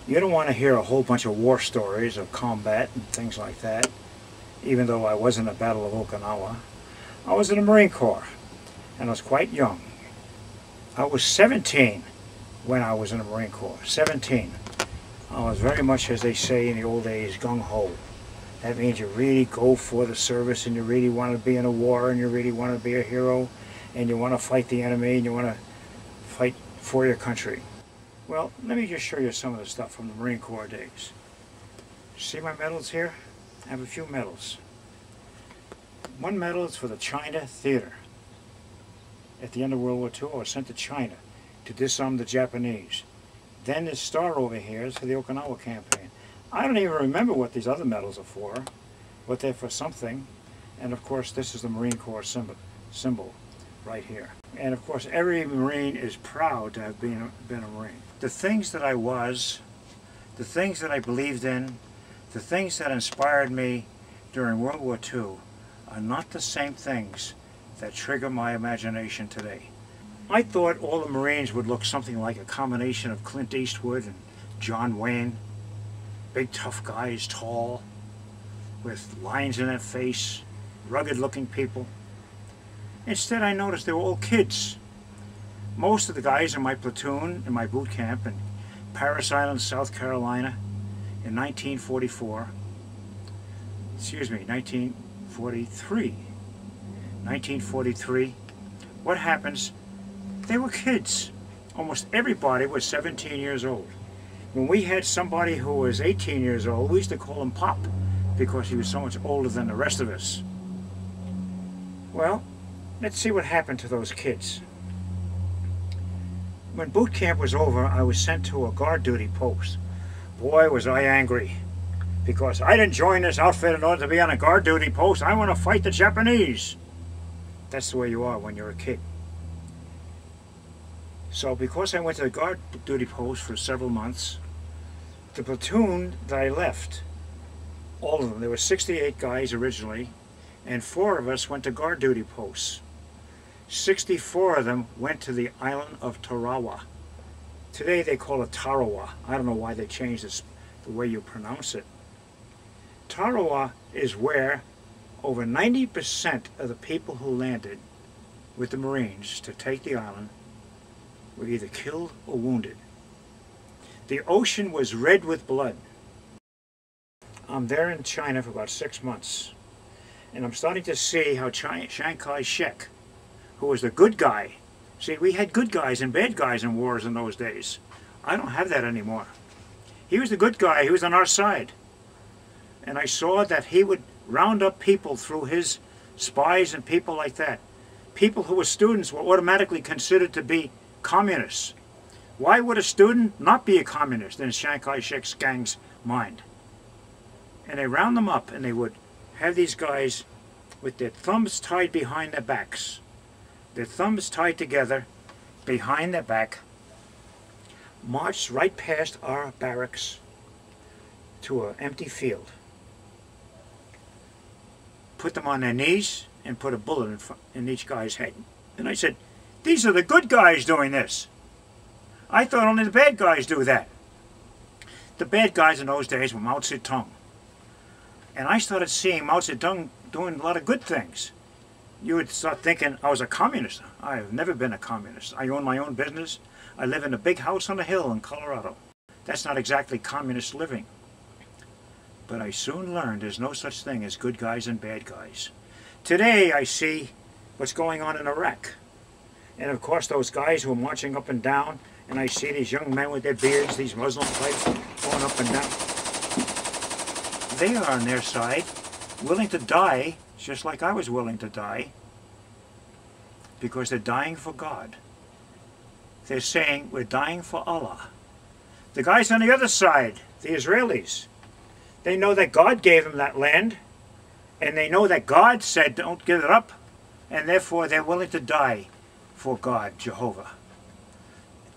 You don't want to hear a whole bunch of war stories of combat and things like that, even though I was in the Battle of Okinawa. I was in the Marine Corps, and I was quite young. I was 17 when I was in the Marine Corps, 17. I was very much, as they say in the old days, gung-ho. That means you really go for the service, and you really want to be in a war, and you really want to be a hero, and you want to fight the enemy, and you want to fight for your country. Well, let me just show you some of the stuff from the Marine Corps days. See my medals here? I have a few medals. One medal is for the China Theater. At the end of World War II, I was sent to China to disarm the Japanese. Then this star over here is for the Okinawa campaign. I don't even remember what these other medals are for, but they're for something. And of course, this is the Marine Corps symbol right here. And of course, every Marine is proud to have been a Marine. The things that I was, the things that I believed in, the things that inspired me during World War II are not the same things that trigger my imagination today. I thought all the Marines would look something like a combination of Clint Eastwood and John Wayne. Big tough guys, tall, with lines in their face, rugged looking people. Instead, I noticed they were all kids. Most of the guys in my platoon, in my boot camp in Parris Island, South Carolina, in 1943. 1943. What happens? They were kids. Almost everybody was 17 years old. When we had somebody who was 18 years old, we used to call him Pop because he was so much older than the rest of us. Well, let's see what happened to those kids. When boot camp was over, I was sent to a guard duty post. Boy, was I angry, because I didn't join this outfit in order to be on a guard duty post. I want to fight the Japanese. That's the way you are when you're a kid. So because I went to the guard duty post for several months, the platoon that I left, all of them, there were 68 guys originally, and 4 of us went to guard duty posts. 64 of them went to the island of Tarawa. Today they call it Tarawa. I don't know why they changed this, the way you pronounce it. Tarawa is where over 90% of the people who landed with the Marines to take the island were either killed or wounded. The ocean was red with blood. I'm there in China for about 6 months, and I'm starting to see how Chiang Kai-shek, who was the good guy. See, we had good guys and bad guys in wars in those days. I don't have that anymore. He was the good guy. He was on our side. And I saw that he would round up people through his spies and people like that. People who were students were automatically considered to be communists. Why would a student not be a communist in Chiang Kai-shek's gang's mind? And they round them up, and they would have these guys with their thumbs tied behind their backs. Their thumbs tied together behind their back, marched right past our barracks to an empty field. Put them on their knees and put a bullet in each guy's head. And I said, these are the good guys doing this. I thought only the bad guys do that. The bad guys in those days were Mao Zedong. And I started seeing Mao Zedong doing a lot of good things. You would start thinking I was a communist. I have never been a communist. I own my own business. I live in a big house on a hill in Colorado. That's not exactly communist living. But I soon learned there's no such thing as good guys and bad guys. Today I see what's going on in Iraq. And of course those guys who are marching up and down, and I see these young men with their beards, these Muslim types, going up and down. They are on their side, willing to die, just like I was willing to die, because they're dying for God. They're saying, we're dying for Allah. The guys on the other side, the Israelis, they know that God gave them that land, and they know that God said, don't give it up, and therefore they're willing to die for God, Jehovah.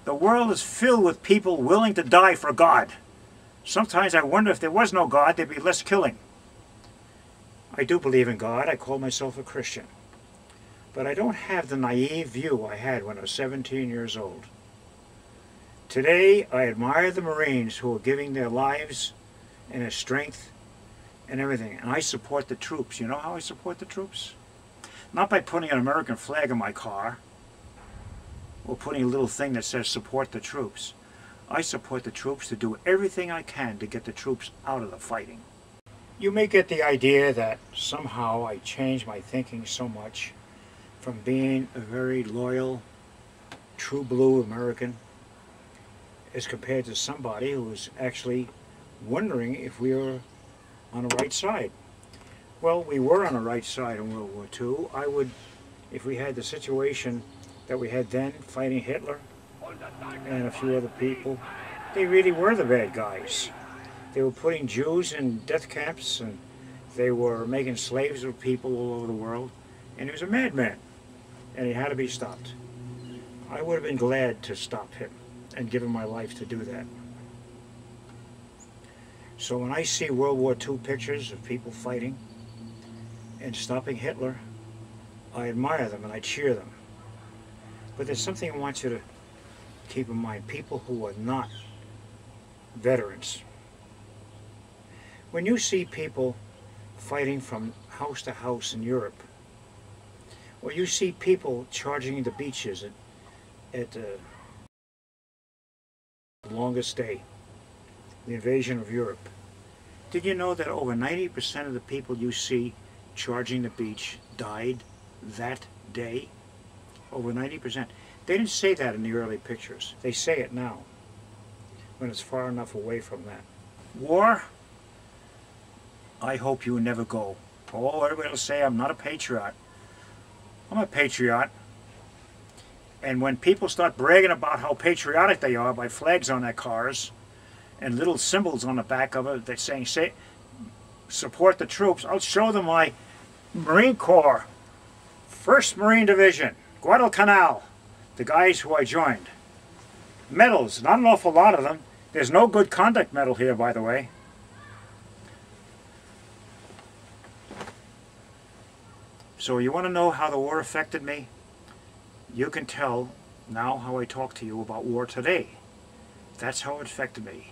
The world is filled with people willing to die for God. Sometimes I wonder if there was no God, there'd be less killing. I do believe in God. I call myself a Christian. But I don't have the naive view I had when I was 17 years old. Today, I admire the Marines who are giving their lives and their strength and everything. And I support the troops. You know how I support the troops? Not by putting an American flag on my car or putting a little thing that says support the troops. I support the troops to do everything I can to get the troops out of the fighting. You may get the idea that somehow I changed my thinking so much from being a very loyal, true blue American as compared to somebody who was actually wondering if we were on the right side. Well, we were on the right side in World War II. I would, if we had the situation that we had then, fighting Hitler and a few other people, they really were the bad guys. They were putting Jews in death camps, and they were making slaves of people all over the world, and he was a madman, and he had to be stopped. I would have been glad to stop him and give him my life to do that. So when I see World War II pictures of people fighting and stopping Hitler, I admire them and I cheer them. But there's something I want you to keep in mind. People who are not veterans. When you see people fighting from house to house in Europe, or you see people charging the beaches at the longest day, the invasion of Europe, did you know that over 90% of the people you see charging the beach died that day? Over 90%. They didn't say that in the early pictures. They say it now, when it's far enough away from that. War, I hope you never go. Oh, everybody will say I'm not a patriot. I'm a patriot. And when people start bragging about how patriotic they are by flags on their cars and little symbols on the back of it that saying, support the troops, I'll show them my Marine Corps, 1st Marine Division, Guadalcanal, the guys who I joined. Medals, not an awful lot of them. There's no good conduct medal here, by the way. So you want to know how the war affected me? You can tell now how I talk to you about war today. That's how it affected me.